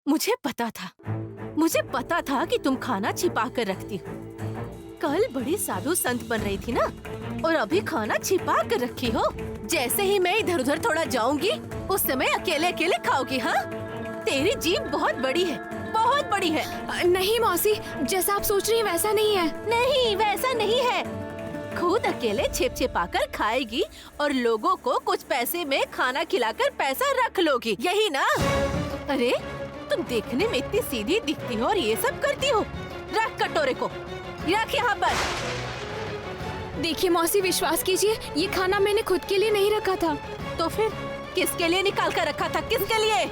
मुझे पता था कि तुम खाना छिपा कर रखती हो। कल बड़ी साधु संत बन रही थी ना, और अभी खाना छिपा कर रखी हो। जैसे ही मैं इधर उधर थोड़ा जाऊंगी, उस समय अकेले अकेले खाओगी। हाँ, तेरी जीभ बहुत बड़ी है, बहुत बड़ी है। नहीं मौसी, जैसा आप सोच रही हैं वैसा नहीं है। नहीं, वैसा नहीं है। खुद अकेले छिप छिपा कर खाएगी और लोगों को कुछ पैसे में खाना खिलाकर पैसा रख लोगी, यही ना? अरे तुम देखने में इतनी सीधी दिखती हो और ये सब करती हो। रख कटोरे को, रख यहाँ पर। देखिए मौसी, विश्वास कीजिए, ये खाना मैंने खुद के लिए नहीं रखा था। तो फिर किसके लिए निकाल कर रखा था? किसके लिए?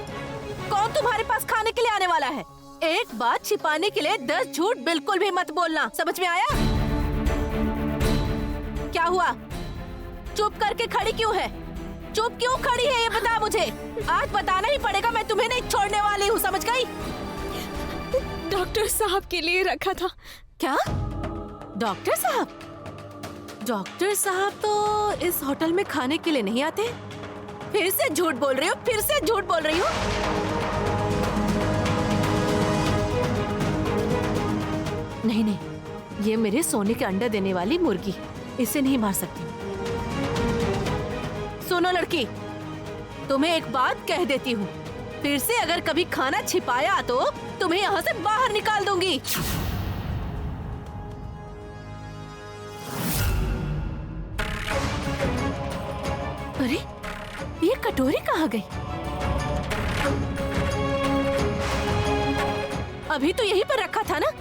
कौन तुम्हारे पास खाने के लिए आने वाला है? एक बात छिपाने के लिए 10 झूठ बिल्कुल भी मत बोलना, समझ में आया? क्या हुआ? चुप करके खड़ी क्यों है? चुप क्यों खड़ी है, ये बता मुझे। आज बताना ही पड़ेगा, मैं तुम्हें नहीं छोड़ने वाली हूँ, समझ गई? डॉक्टर साहब के लिए रखा था। क्या? डॉक्टर साहब? डॉक्टर साहब तो इस होटल में खाने के लिए नहीं आते। फिर से झूठ बोल रही हो, फिर से झूठ बोल रही हो। नहीं नहीं, ये मेरे सोने के अंडा देने वाली मुर्गी है, इसे नहीं मार सकती। सुनो लड़की, तुम्हें एक बात कह देती हूँ, फिर से अगर कभी खाना छिपाया तो तुम्हें यहाँ से बाहर निकाल दूंगी। अरे ये कटोरी कहाँ गई? अभी तो यहीं पर रखा था ना,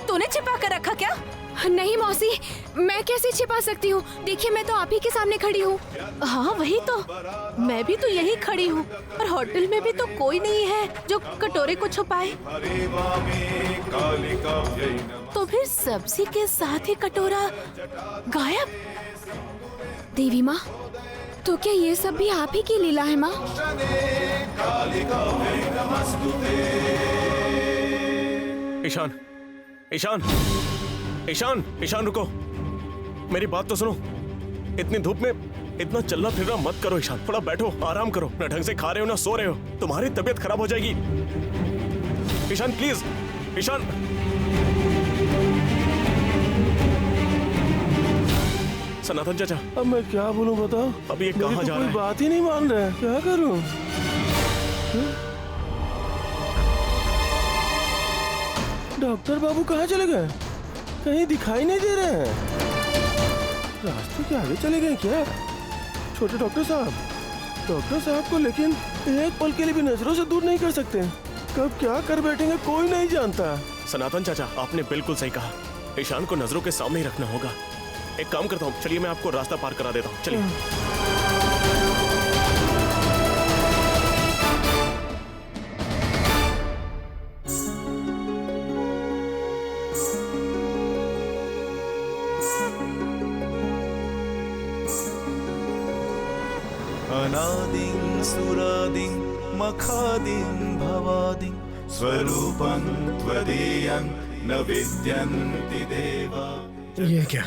तूने छिपा कर रखा क्या? नहीं मौसी, मैं कैसे छिपा सकती हूँ? देखिए मैं तो आप ही के सामने खड़ी हूँ। हाँ वही तो, मैं भी तो यही खड़ी हूँ, और होटल में भी तो कोई नहीं है जो कटोरे को छुपाए। तो फिर सब्जी के साथ ही कटोरा गायब। देवी माँ, तो क्या ये सब भी आप ही की लीला है माँ? ईशान, ईशान, ईशान, ईशान रुको, मेरी बात तो सुनो। इतनी धूप में इतना चलना फिरना मत करो ईशान, थोड़ा बैठो, आराम करो। ना ढंग से खा रहे हो ना सो रहे हो, तुम्हारी तबीयत खराब हो जाएगी। ईशान प्लीज, ईशान। सनातन चाचा, अब मैं क्या बोलूं बताओ? अब ये कहाँ जा रहा है? कोई बात ही नहीं मान रहा है, क्या करूं? डॉक्टर बाबू कहाँ चले गए? कहीं दिखाई नहीं दे रहे हैं। रास्ते के आगे चले गए क्या? छोटे डॉक्टर साहब को लेकिन एक पल के लिए भी नजरों से दूर नहीं कर सकते। कब क्या कर बैठेंगे कोई नहीं जानता। सनातन चाचा, आपने बिल्कुल सही कहा, ईशान को नजरों के सामने ही रखना होगा। एक काम करता हूँ, चलिए मैं आपको रास्ता पार करा देता हूँ, चलिए। अनादिं सुरादिं मखादिं भवादिं स्वरूपं त्वदीयं न विद्यन्ति देवा। ये क्या?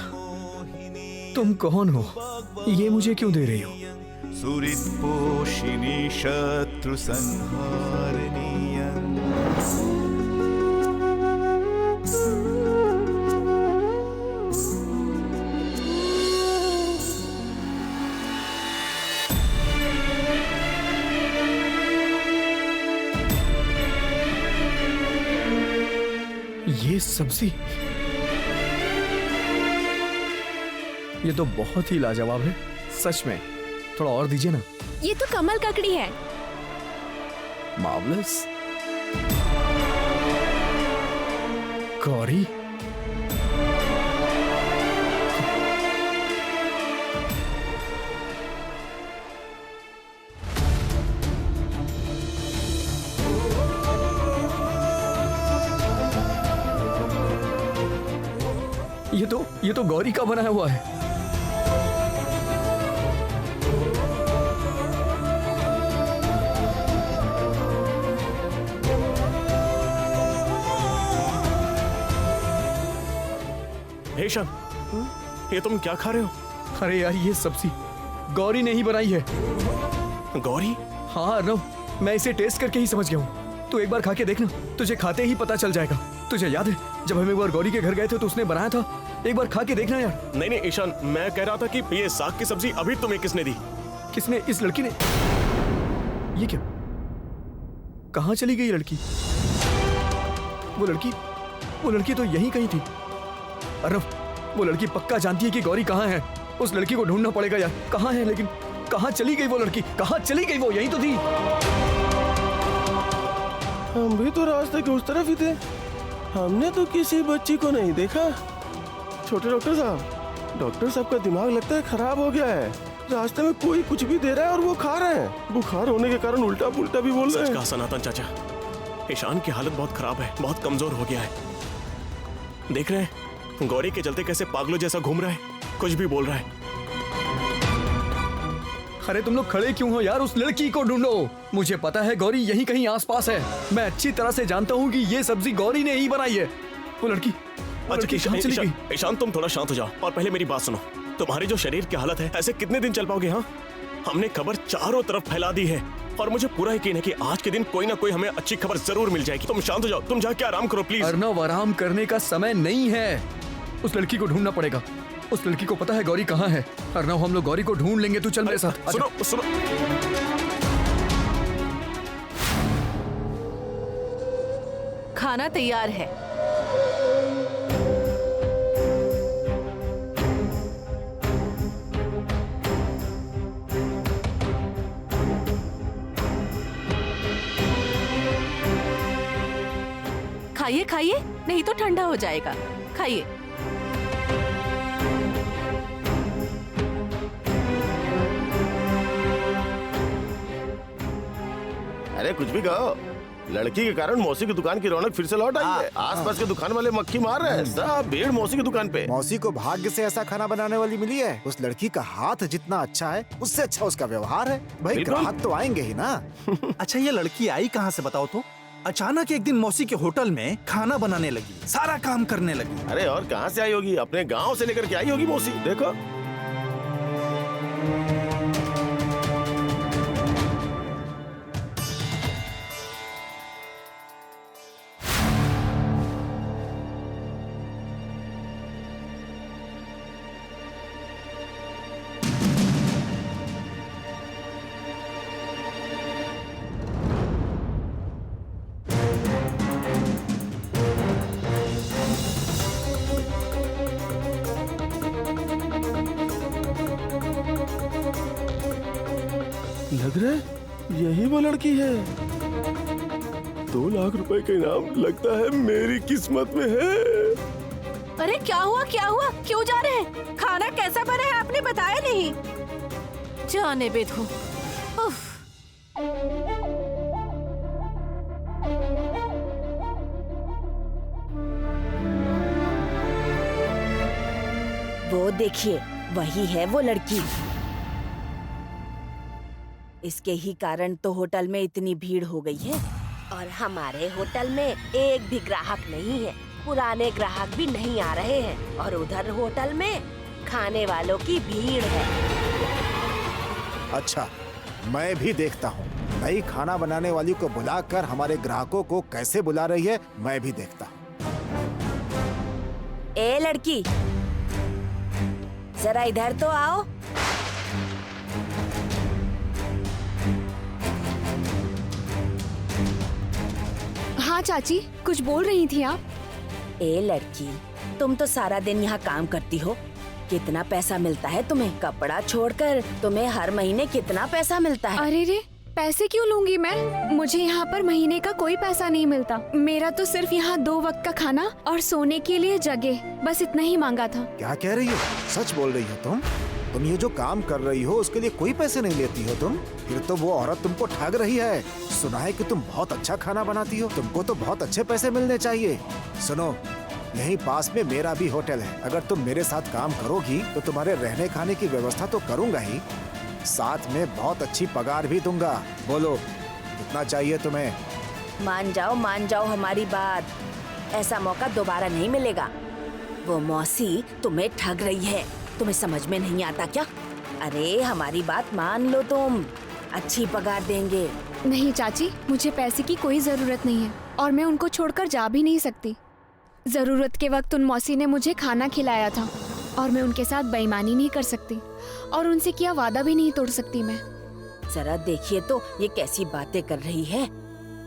तुम कौन हो? ये मुझे क्यों दे रही हो? सुहृत्पोषिणी शत्रु संहारणीयं। ये सब्जी, ये तो बहुत ही लाजवाब है, सच में। थोड़ा और दीजिए ना। ये तो कमल ककड़ी है। मार्वलस। गौरी, ये तो गौरी का बनाया हुआ है। हे ईशान, ये तुम क्या खा रहे हो? अरे यार, ये सब्जी गौरी ने ही बनाई है। गौरी? हाँ अर्नव, मैं इसे टेस्ट करके ही समझ गया हूँ। तू एक बार खा के देखना, तुझे खाते ही पता चल जाएगा। तुझे याद है जब हम एक बार गौरी के घर गए थे तो उसने बनाया था, एक बार खा के देखना यार। नहीं नहीं ईशान, मैं कह रहा था कि ये साग की सब्जी अभी तुम्हें किसने दी? किसने? इस लड़की ने। ये क्या? कहाँ चली गई लड़की? वो लड़की तो यहीं कहीं थी। अर्नव, वो लड़की पक्का जानती है कि गौरी कहाँ है। उस लड़की को ढूंढना पड़ेगा यार, कहाँ है, लेकिन कहाँ चली गई वो लड़की? कहाँ चली गई वो? यहीं तो थी। हम भी तो रास्ते के उस तरफ ही थे, हमने तो किसी बच्ची को नहीं देखा। छोटे डॉक्टर साहब का दिमाग लगता है खराब हो गया है। रास्ते में कोई कुछ भी दे रहा है और वो खा रहे हैं। बुखार होने के कारण उल्टा पुल्टा भी बोल रहे सच हैं। कहा सनातन चाचा, ईशान की हालत बहुत खराब है, बहुत कमजोर हो गया है। देख रहे हैं गौरी के चलते कैसे पागलों जैसा घूम रहा है, कुछ भी बोल रहा है। अरे तुम लोग खड़े क्यों हो यार? उस लड़की को ढूंढो। मुझे पता है गौरी यहीं कहीं आसपास है। मैं अच्छी तरह से जानता हूँ कि ये सब्जी गौरी ने ही बनाई है। वो लड़की कहाँ चली गई? ईशान तुम थोड़ा शांत हो जाओ और पहले मेरी बात सुनो। तुम्हारी जो शरीर की हालत है, ऐसे कितने दिन चल पाओगे? हाँ, हमने खबर चारों तरफ फैला दी है और मुझे पूरा यकीन है कि आज के दिन कोई ना कोई हमें अच्छी खबर जरूर मिल जाएगी। तुम शांत हो जाओ, तुम जाके आराम करो प्लीज। अर्नव, आराम करने का समय नहीं है। उस लड़की को ढूंढना पड़ेगा। उस लड़की को पता है गौरी कहाँ है। अर्नव, हम लोग गौरी को ढूंढ लेंगे, तू चल मेरे साथ। सुनो, खाना तैयार है। खाइए खाइए, नहीं तो ठंडा हो जाएगा। खाइए। अरे कुछ भी कहो, लड़की के कारण मौसी की दुकान की रौनक फिर से लौट आई है। आसपास के दुकान वाले मक्खी मार रहे हैं, सब भीड़ मौसी की दुकान पे। मौसी को भाग्य से ऐसा खाना बनाने वाली मिली है। उस लड़की का हाथ जितना अच्छा है, उससे अच्छा उसका व्यवहार है। भाई ग्राहक तो आएंगे ही ना। अच्छा, ये लड़की आई कहाँ से बताओ तो? अचानक एक दिन मौसी के होटल में खाना बनाने लगी, सारा काम करने लगी। अरे और कहाँ से आई होगी? अपने गांव से लेकर के आई होगी मौसी। देखो लग रहा है यही वो लड़की है। 2 लाख रुपए का इनाम लगता है मेरी किस्मत में है। अरे क्या हुआ, क्या हुआ? क्यों जा रहे हैं? खाना कैसा बना है आपने बताया नहीं। जाने बे दो। उफ। वो देखिए, वही है वो लड़की। इसके ही कारण तो होटल में इतनी भीड़ हो गई है। और हमारे होटल में एक भी ग्राहक नहीं है, पुराने ग्राहक भी नहीं आ रहे हैं। और उधर होटल में खाने वालों की भीड़ है। अच्छा, मैं भी देखता हूँ नई खाना बनाने वाली को बुलाकर हमारे ग्राहकों को कैसे बुला रही है। मैं भी देखता हूँ। ए लड़की, जरा इधर तो आओ। हाँ चाची, कुछ बोल रही थी आप? ए लड़की, तुम तो सारा दिन यहाँ काम करती हो। कितना पैसा मिलता है तुम्हें? कपड़ा छोड़कर तुम्हें हर महीने कितना पैसा मिलता है? अरे रे, पैसे क्यों लूंगी मैं? मुझे यहाँ पर महीने का कोई पैसा नहीं मिलता। मेरा तो सिर्फ यहाँ 2 वक्त का खाना और सोने के लिए जगह, बस इतना ही मांगा था। क्या कह रही हो? सच बोल रही हो तुम? तुम ये जो काम कर रही हो उसके लिए कोई पैसे नहीं लेती हो तुम? फिर तो वो औरत तुमको ठग रही है। सुना है कि तुम बहुत अच्छा खाना बनाती हो, तुमको तो बहुत अच्छे पैसे मिलने चाहिए। सुनो, यहीं पास में मेरा भी होटल है। अगर तुम मेरे साथ काम करोगी तो तुम्हारे रहने खाने की व्यवस्था तो करूंगा ही, साथ में बहुत अच्छी पगार भी दूंगा। बोलो कितना चाहिए तुम्हें? मान जाओ हमारी बात। ऐसा मौका दोबारा नहीं मिलेगा। वो मौसी तुम्हें ठग रही है, तुम्हें समझ में नहीं आता क्या? अरे हमारी बात मान लो तुम, अच्छी पगार देंगे। नहीं चाची, मुझे पैसे की कोई जरूरत नहीं है और मैं उनको छोड़कर जा भी नहीं सकती। जरूरत के वक्त उन मौसी ने मुझे खाना खिलाया था और मैं उनके साथ बेईमानी नहीं कर सकती और उनसे किया वादा भी नहीं तोड़ सकती मैं। जरा देखिए तो ये कैसी बातें कर रही है।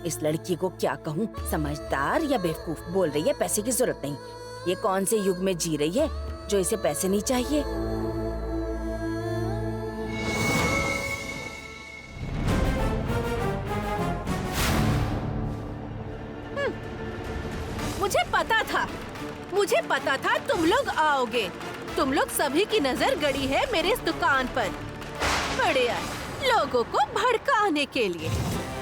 इस लड़की को क्या कहूँ, समझदार या बेवकूफ। बोल रही है पैसे की जरूरत नहीं। ये कौन से युग में जी रही है जो इसे पैसे नहीं चाहिए। मुझे पता था तुम लोग आओगे। तुम लोग सभी की नजर गड़ी है मेरे इस दुकान पर। बढ़िया, लोगों को भड़काने के लिए।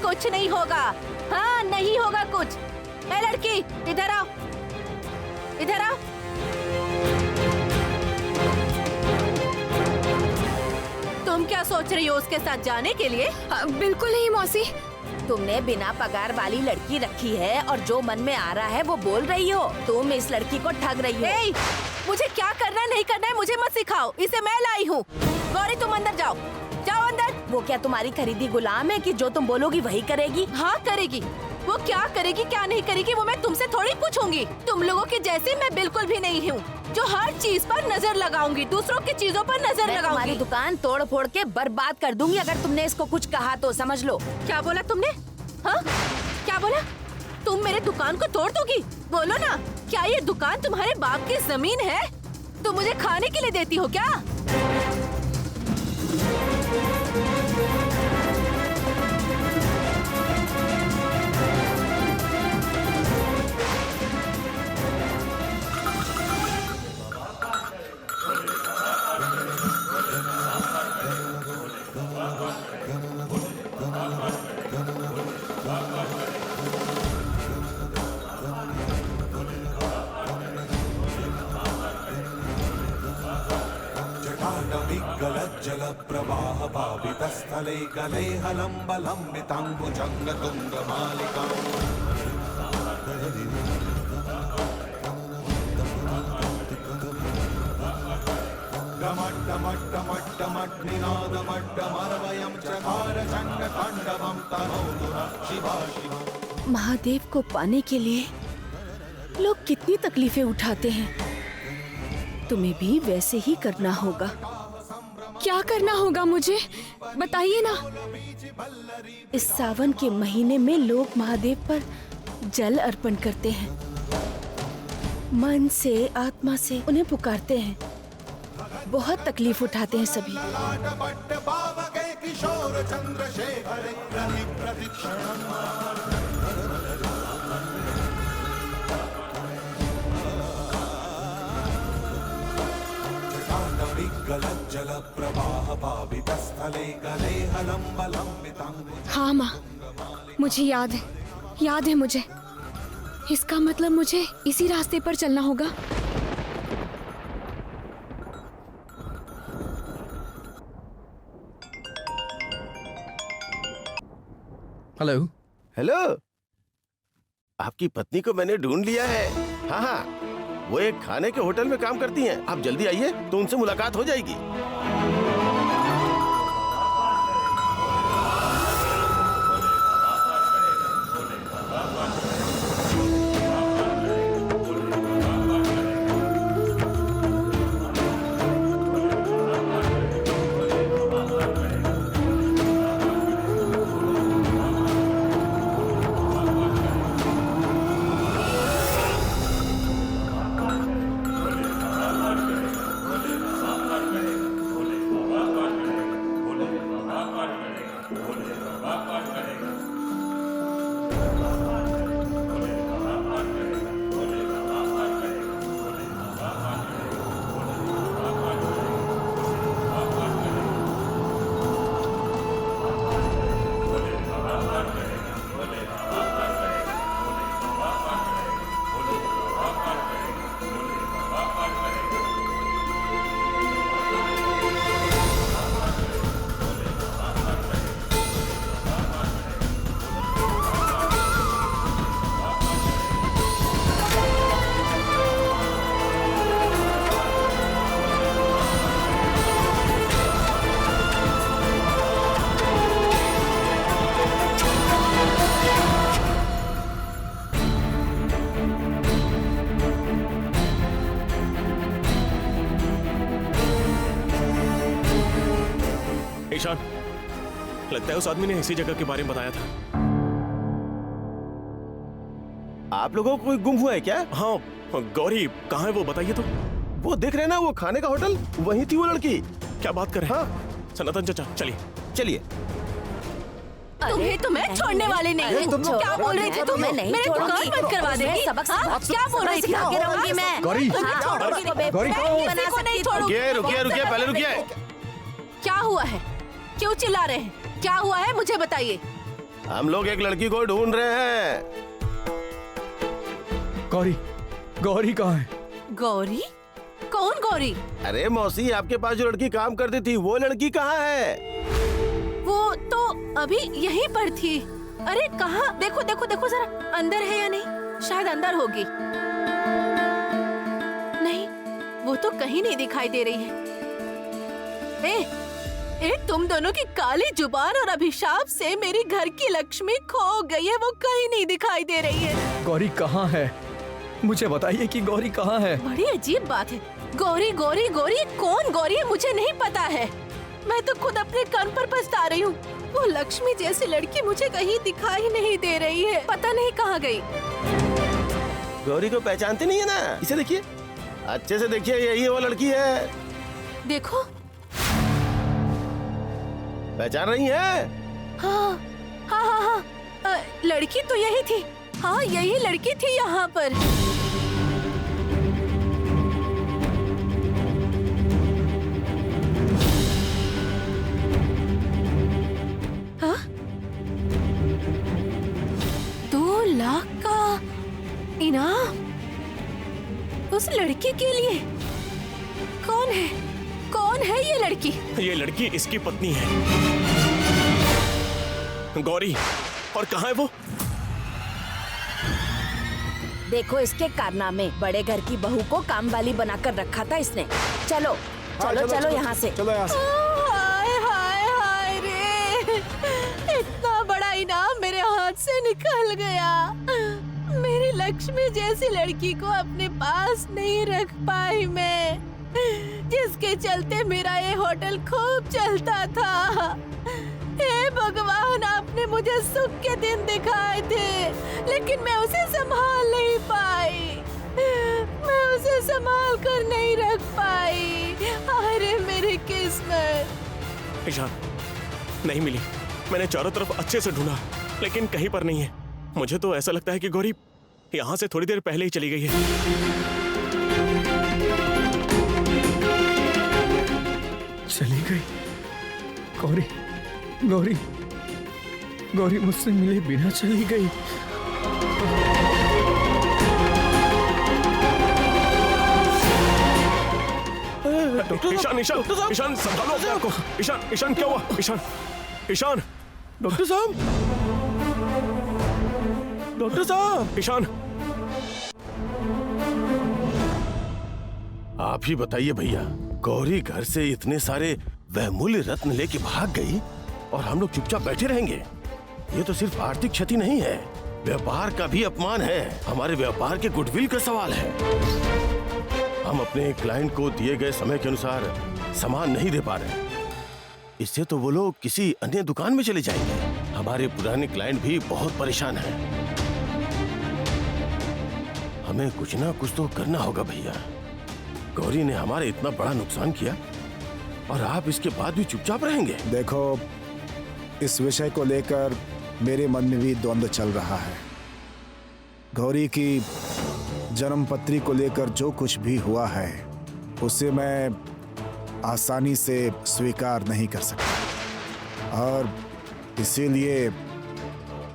कुछ नहीं होगा, हाँ नहीं होगा कुछ। ए लड़की, इधर आओ, इधर आओ। तुम क्या सोच रही हो उसके साथ जाने के लिए? बिल्कुल नहीं मौसी। तुमने बिना पगार वाली लड़की रखी है और जो मन में आ रहा है वो बोल रही हो। तुम इस लड़की को ठग रही हो। ए, मुझे क्या करना नहीं करना है मुझे मत सिखाओ। इसे मैं लाई हूँ। गौरी तुम अंदर जाओ, जाओ अंदर। वो क्या तुम्हारी खरीदी गुलाम है कि जो तुम बोलोगी वही करेगी? हाँ करेगी। वो क्या करेगी क्या नहीं करेगी वो मैं तुमसे थोड़ी पूछूंगी। तुम लोगों के जैसे मैं बिल्कुल भी नहीं हूँ जो हर चीज पर नजर लगाऊंगी, दूसरों की चीजों पर नजर लगाऊंगी। तुम्हारी दुकान तोड़ फोड़ के बर्बाद कर दूंगी अगर तुमने इसको कुछ कहा तो, समझ लो। क्या बोला तुमने? हाँ क्या बोला? तुम मेरे दुकान को तोड़ दोगी? बोलो ना, क्या ये दुकान तुम्हारे बाप की जमीन है? तुम मुझे खाने के लिए देती हो क्या? जल प्रवाह पावितस्थले कलेहलम्बलम्बिताम्बुजङ्गतुङ्गमालिका डमड्डमड्डमड्डमड्डमरवयं चकार चण्डताण्डवं तनोतु नः शिवा शिवा। महादेव को पाने के लिए लोग कितनी तकलीफें उठाते हैं। तुम्हें भी वैसे ही करना होगा। क्या करना होगा मुझे बताइए ना। इस सावन के महीने में लोग महादेव पर जल अर्पण करते हैं, मन से आत्मा से उन्हें पुकारते हैं। बहुत तकलीफ उठाते हैं सभी। हाँ माँ, मुझे याद है मुझे। इसका मतलब मुझे इसी रास्ते पर चलना होगा। हेलो। हेलो, आपकी पत्नी को मैंने ढूंढ लिया है। हाँ हाँ, वो एक खाने के होटल में काम करती हैं। आप जल्दी आइए तो उनसे मुलाकात हो जाएगी। ईशान, लगता है उस आदमी ने इसी जगह के बारे में बताया था। आप लोगों को कोई गुम हुआ है क्या? हाँ, गौरी कहाँ है वो बताइए तो। वो देख रहे हैं ना, वो खाने का होटल, वहीं थी वो लड़की। क्या बात कर रहे हैं? हाँ। सनातन चाचा चलिए। चलिए। तुम्हें तो मैं छोड़ने वाले नहीं हूँ। क्या बोल रही थी तुम? मेरे दुकान बंद करवा देगी? हाँ? क्या बोल रही थी? आगे रहूंगी मैं। गौरी, तुम्हें छोड़ूंगी नहीं। गौरी, मैं किसी को नहीं छोड़ूंगी। रुकिए, पहले रुकिए। क्या हुआ है? क्यों चिल्ला रहे हैं? क्या हुआ है मुझे बताइए। हम लोग एक लड़की को ढूंढ रहे हैं। गौरी, गौरी कहाँ है? गौरी? कौन गौरी? अरे मौसी, आपके पास जो लड़की काम करती थी, वो लड़की कहाँ है? वो तो अभी यहीं पर थी। अरे कहाँ? देखो देखो देखो जरा, अंदर है या नहीं? शायद अंदर होगी। नहीं, वो तो कहीं नहीं दिखाई दे रही है। तुम दोनों की काली जुबान और अभिशाप से मेरी घर की लक्ष्मी खो गई है। वो कहीं नहीं दिखाई दे रही है। गौरी कहाँ है? मुझे बताइए कि गौरी कहाँ है? बड़ी अजीब बात है। गौरी गौरी गौरी, कौन गौरी है मुझे नहीं पता है। मैं तो खुद अपने कान पर पछता रही हूँ। वो लक्ष्मी जैसी लड़की मुझे कहीं दिखाई नहीं दे रही है। पता नहीं कहाँ गई। गौरी को पहचानते नहीं है ना? इसे देखिए, अच्छे से देखिए, यही वो लड़की है। देखो। पहचान रही है? हाँ हाँ हाँ हाँ, लड़की तो यही थी। हाँ, यही लड़की थी यहाँ पर। हाँ? 2 लाख का इनाम उस लड़की के लिए। कौन है? कौन है ये लड़की? ये लड़की इसकी पत्नी है, गौरी। और कहाँ है वो? देखो इसके कारनामे। बड़े घर की बहू को काम वाली बनाकर रखा था इसने। चलो चलो चलो यहाँ से। चलो यहाँ से। हाय हाय हाय रे, इतना बड़ा इनाम मेरे हाथ से निकल गया। मेरी लक्ष्मी जैसी लड़की को अपने पास नहीं रख पाई मैं, जिसके चलते मेरा ये होटल खूब चलता था। हे भगवान, आपने मुझे सुख के दिन दिखाए थे, लेकिन मैं उसे संभाल नहीं पाई। मैं उसे संभाल कर नहीं रख पाई। अरे मेरी किस्मत। ईशान, नहीं मिली। मैंने चारों तरफ अच्छे से ढूंढा, लेकिन कहीं पर नहीं है। मुझे तो ऐसा लगता है कि गौरी यहाँ से थोड़ी देर पहले ही चली गई है। चली गई? गौरी, गौरी, गौरी मुझसे मिले बिना चली गई। ईशान, ईशान, ईशान, संभालो अपने आप को। ईशान, ईशान, क्या हुआ? ईशान, ईशान, डॉक्टर साहब, डॉक्टर साहब। ईशान, आप ही बताइए भैया, गौरी घर से इतने सारे बहुमूल्य रत्न लेके भाग गई और हम लोग चुपचाप बैठे रहेंगे? ये तो सिर्फ आर्थिक क्षति नहीं है, व्यापार का भी अपमान है। हमारे व्यापार के गुडविल का सवाल है। हम अपने क्लाइंट को दिए गए समय के अनुसार सामान नहीं दे पा रहे। इससे तो वो लोग किसी अन्य दुकान में चले जाएंगे। हमारे पुराने क्लाइंट भी बहुत परेशान हैं। हमें कुछ ना कुछ तो करना होगा भैया। गौरी ने हमारे इतना बड़ा नुकसान किया और आप इसके बाद भी चुपचाप रहेंगे? देखो, इस विषय को लेकर मेरे मन में भी द्वंद्व चल रहा है। गौरी की जन्मपत्री को लेकर जो कुछ भी हुआ है, उसे मैं आसानी से स्वीकार नहीं कर सकता, और इसीलिए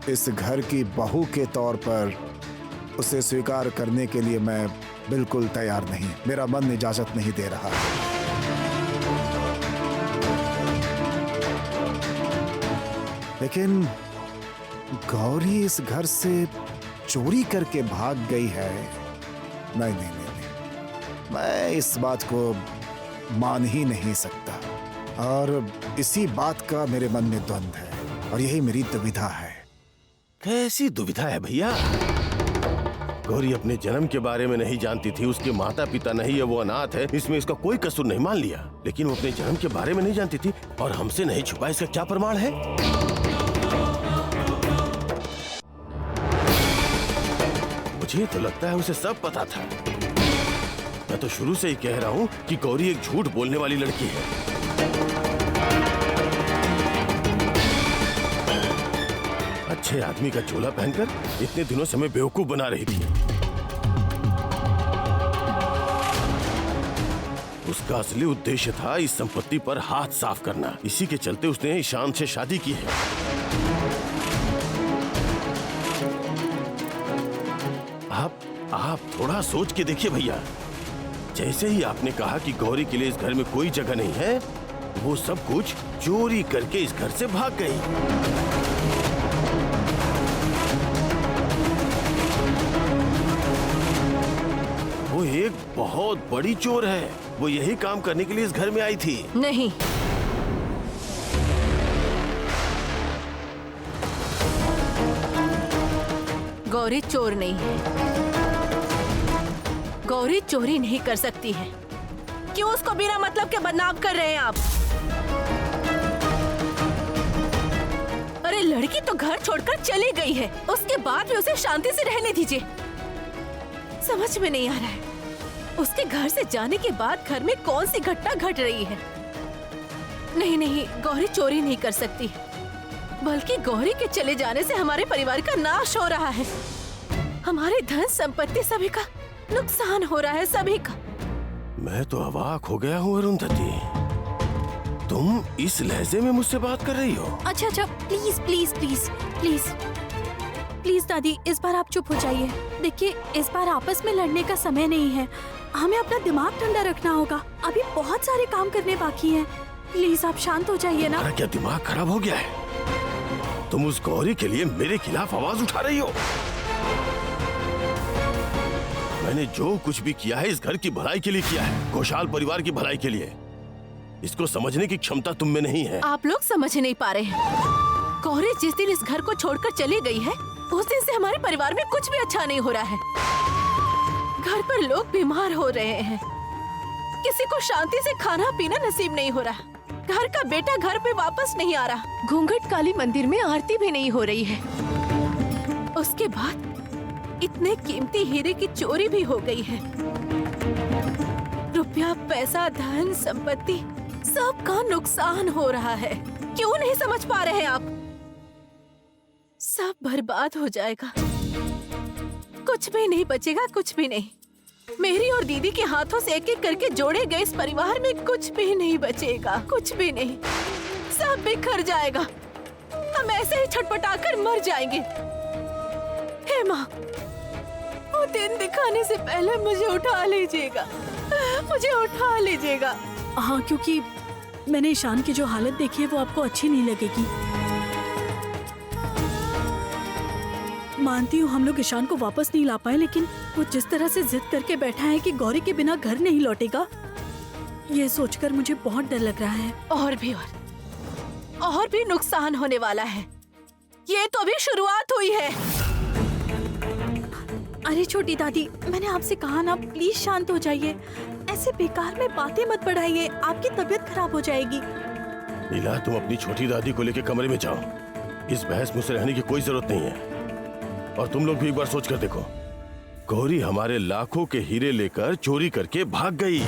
इस घर की बहू के तौर पर उसे स्वीकार करने के लिए मैं बिल्कुल तैयार नहीं। मेरा मन इजाजत नहीं दे रहा। लेकिन गौरी इस घर से चोरी करके भाग गई है। नहीं नहीं नहीं, नहीं। मैं इस बात को मान ही नहीं सकता, और इसी बात का मेरे मन में द्वंद्व है, और यही मेरी दुविधा है। कैसी दुविधा है भैया? गौरी अपने जन्म के बारे में नहीं जानती थी, उसके माता पिता नहीं है, वो अनाथ है, इसमें इसका कोई कसूर नहीं, मान लिया। लेकिन वो अपने जन्म के बारे में नहीं जानती थी और हमसे नहीं छुपा, इसका क्या प्रमाण है? मुझे तो लगता है उसे सब पता था। मैं तो शुरू से ही कह रहा हूँ कि गौरी एक झूठ बोलने वाली लड़की है। अच्छे आदमी का चोला पहनकर इतने दिनों से हमें बेवकूफ बना रही थी। उसका असली उद्देश्य था इस संपत्ति पर हाथ साफ करना। इसी के चलते उसने ईशान से शादी की है। आप थोड़ा सोच के देखिए भैया। जैसे ही आपने कहा कि गौरी के लिए इस घर में कोई जगह नहीं है, वो सब कुछ चोरी करके इस घर से भाग गई। वो एक बहुत बड़ी चोर है। वो यही काम करने के लिए इस घर में आई थी। नहीं, गौरी चोर नहीं है। गौरी चोरी नहीं कर सकती है। क्यों उसको बिना मतलब के बदनाम कर रहे हैं आप? अरे लड़की तो घर छोड़कर चली गई है, उसके बाद भी उसे शांति से रहने दीजिए। समझ में नहीं आ रहा है उसके घर से जाने के बाद घर में कौन सी घटना घट रही है। नहीं नहीं, गौरी चोरी नहीं कर सकती, बल्कि गौरी के चले जाने से हमारे परिवार का नाश हो रहा है। हमारे धन संपत्ति सभी का नुकसान हो रहा है, सभी का। मैं तो अवाक हो गया हूँ अरुंधति, तुम इस लहजे में मुझसे बात कर रही हो? अच्छा अच्छा, please please please please please दादी, इस बार आप चुप हो जाइए। देखिए, इस बार आपस में लड़ने का समय नहीं है, हमें अपना दिमाग ठंडा रखना होगा। अभी बहुत सारे काम करने बाकी हैं। प्लीज आप शांत हो जाइए ना। क्या दिमाग खराब हो गया है? तुम उस गौरी के लिए मेरे खिलाफ आवाज उठा रही हो? मैंने जो कुछ भी किया है इस घर की भलाई के लिए किया है, घोषाल परिवार की भलाई के लिए। इसको समझने की क्षमता तुम में नहीं है। आप लोग समझ नहीं पा रहे हैं। गौरी जिस दिन इस घर को छोड़कर चली गई है, उस दिन से हमारे परिवार में कुछ भी अच्छा नहीं हो रहा है। घर पर लोग बीमार हो रहे हैं, किसी को शांति से खाना पीना नसीब नहीं हो रहा, घर का बेटा घर पे वापस नहीं आ रहा, घूंघट काली मंदिर में आरती भी नहीं हो रही है। उसके बाद इतने कीमती हीरे की चोरी भी हो गई है। रुपया, पैसा, धन, संपत्ति सबका नुकसान हो रहा है। क्यों नहीं समझ पा रहे हैं आप? सब बर्बाद हो जाएगा, कुछ भी नहीं बचेगा, कुछ भी नहीं। मेरी और दीदी के हाथों से एक एक करके जोड़े गए इस परिवार में कुछ भी नहीं बचेगा, कुछ भी नहीं। सब बिखर जाएगा, हम ऐसे ही छटपटाकर मर जाएंगे। हे माँ, वो दिन दिखाने से पहले मुझे उठा लीजिएगा, मुझे उठा लीजिएगा। हाँ, क्योंकि मैंने ईशान की जो हालत देखी है वो आपको अच्छी नहीं लगेगी। मानती हूँ हम लोग ईशान को वापस नहीं ला पाए, लेकिन वो जिस तरह से जिद करके बैठा है कि गौरी के बिना घर नहीं लौटेगा, ये सोचकर मुझे बहुत डर लग रहा है। और भी नुकसान होने वाला है। ये तो अभी शुरुआत हुई है। अरे छोटी दादी, मैंने आपसे कहा ना, प्लीज शांत हो जाइए। ऐसे बेकार में बातें मत बढ़ाइए, आपकी तबीयत खराब हो जाएगी। नीला, तुम अपनी छोटी दादी को लेकर कमरे में जाओ। इस बहस में से रहने की कोई जरूरत नहीं है। और तुम लोग भी एक बार सोच कर देखो, गौरी हमारे लाखों के हीरे लेकर चोरी करके भाग गई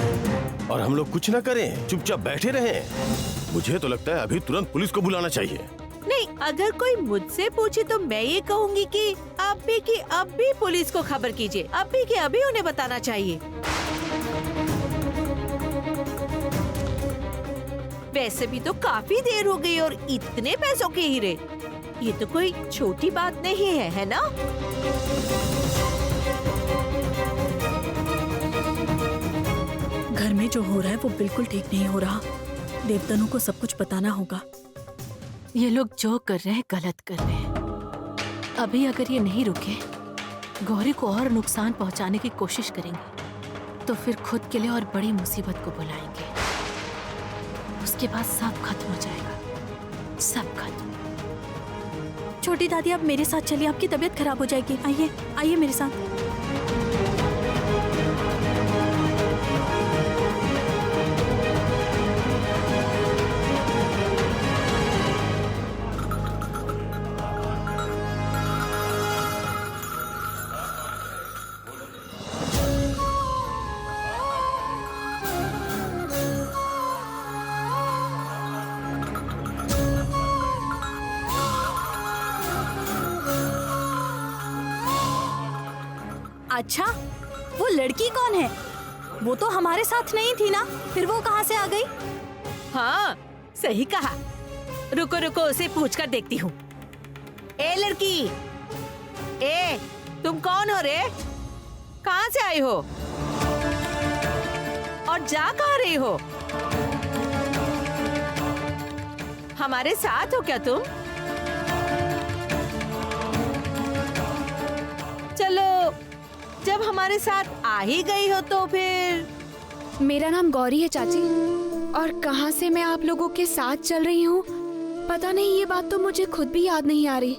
और हम लोग कुछ न करें, चुपचाप बैठे रहें। मुझे तो लगता है अभी तुरंत पुलिस को बुलाना चाहिए। नहीं, अगर कोई मुझसे पूछे तो मैं ये कहूँगी कि अब भी पुलिस को खबर कीजिए, अभी की अभी उन्हें बताना चाहिए। वैसे भी तो काफी देर हो गई और इतने पैसों के हीरे, ये तो कोई छोटी बात नहीं है, है ना? घर में जो हो रहा है वो बिल्कुल ठीक नहीं हो रहा। देवतनु को सब कुछ बताना होगा। ये लोग जो कर रहे हैं गलत कर रहे हैं। अभी अगर ये नहीं रुके, गौरी को और नुकसान पहुंचाने की कोशिश करेंगे तो फिर खुद के लिए और बड़ी मुसीबत को बुलाएंगे। उसके बाद सब खत्म हो जाएगा, सब खत्म। छोटी दादी, आप मेरे साथ चलिए, आपकी तबीयत खराब हो जाएगी। आइए आइए मेरे साथ। अच्छा, वो लड़की कौन है? वो तो हमारे साथ नहीं थी ना, फिर वो कहाँ से आ गई? हाँ, सही कहा। रुको रुको, उसे पूछ कर देखती हूँ। ए लड़की, ए तुम कौन हो रे? कहाँ से आई हो और जा कहाँ रही हो? हमारे साथ हो क्या तुम? चलो, जब हमारे साथ आ ही गई हो तो फिर। मेरा नाम गौरी है चाची, और कहाँ से मैं आप लोगों के साथ चल रही हूँ पता नहीं, ये बात तो मुझे खुद भी याद नहीं आ रही।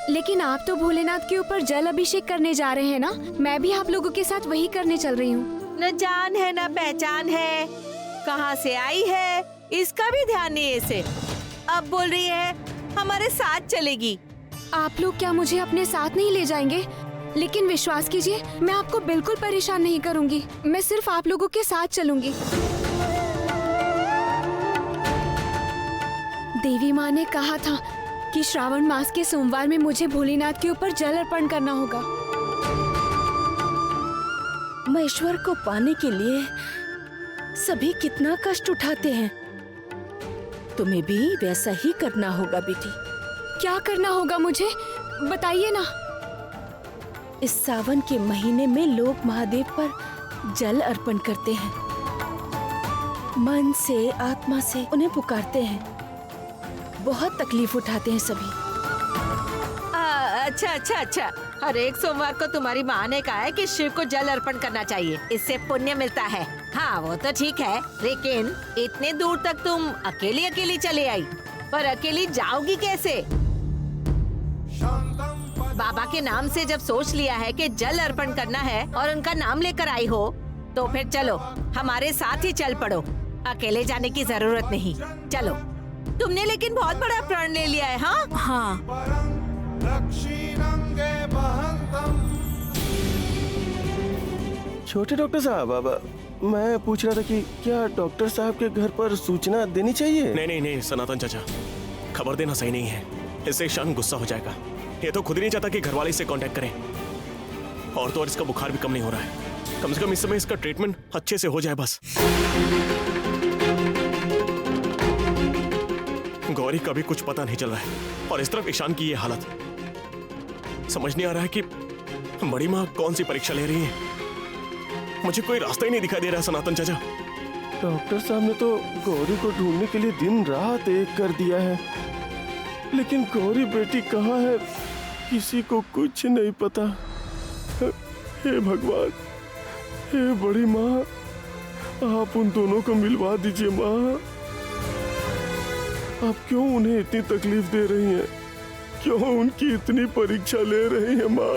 लेकिन आप तो भोलेनाथ के ऊपर जल अभिषेक करने जा रहे हैं ना, मैं भी आप लोगों के साथ वही करने चल रही हूँ। न जान है न पहचान है, कहाँ से आई है इसका भी ध्यान नहीं है इसे। अब बोल रही है हमारे साथ चलेगी। आप लोग क्या मुझे अपने साथ नहीं ले जाएंगे? लेकिन विश्वास कीजिए, मैं आपको बिल्कुल परेशान नहीं करूंगी, मैं सिर्फ आप लोगों के साथ चलूंगी। देवी माँ ने कहा था कि श्रावण मास के सोमवार में मुझे भोलेनाथ के ऊपर जल अर्पण करना होगा। महेश्वर को पाने के लिए सभी कितना कष्ट उठाते हैं, तुम्हें भी वैसा ही करना होगा बेटी। क्या करना होगा मुझे, बताइए ना। इस सावन के महीने में लोग महादेव पर जल अर्पण करते हैं, मन से आत्मा से उन्हें पुकारते हैं, बहुत तकलीफ उठाते हैं सभी। अच्छा अच्छा अच्छा, हर एक सोमवार को तुम्हारी माँ ने कहा है कि शिव को जल अर्पण करना चाहिए, इससे पुण्य मिलता है। हाँ वो तो ठीक है, लेकिन इतने दूर तक तुम अकेली अकेली चले आई, पर अकेली जाओगी कैसे? बाबा के नाम से जब सोच लिया है कि जल अर्पण करना है और उनका नाम लेकर आई हो, तो फिर चलो हमारे साथ ही चल पड़ो, अकेले जाने की जरूरत नहीं। चलो, तुमने लेकिन बहुत बड़ा प्रण ले लिया है। हाँ हाँ, छोटे डॉक्टर साहब, अब मैं पूछ रहा था कि क्या डॉक्टर साहब के घर पर सूचना देनी चाहिए? नहीं नहीं नहीं सनातन चाचा, खबर देना सही नहीं है, इससे ईशान गुस्सा हो जाएगा। ये तो खुद ही नहीं चाहता कि घरवाले इससे कांटेक्ट करें, और तो और इसका बुखार भी कम नहीं हो रहा है। कम से कम इस समय इसका ट्रीटमेंट अच्छे से हो जाए बस। गौरी का भी कुछ पता नहीं चल रहा है, और इस तरफ ईशान की ये हालत। समझ नहीं आ रहा है कि बड़ी माँ कौन सी परीक्षा ले रही है। मुझे कोई रास्ता ही नहीं दिखाई दे रहा है सनातन चाचा। डॉक्टर साहब ने तो गौरी को ढूंढने के लिए दिन रात एक कर दिया है, लेकिन गौरी बेटी कहाँ है किसी को कुछ नहीं पता। हे भगवान, हे बड़ी माँ, आप उन दोनों को मिलवा दीजिए माँ। आप क्यों उन्हें इतनी तकलीफ दे रही हैं? क्यों उनकी इतनी परीक्षा ले रही हैं माँ?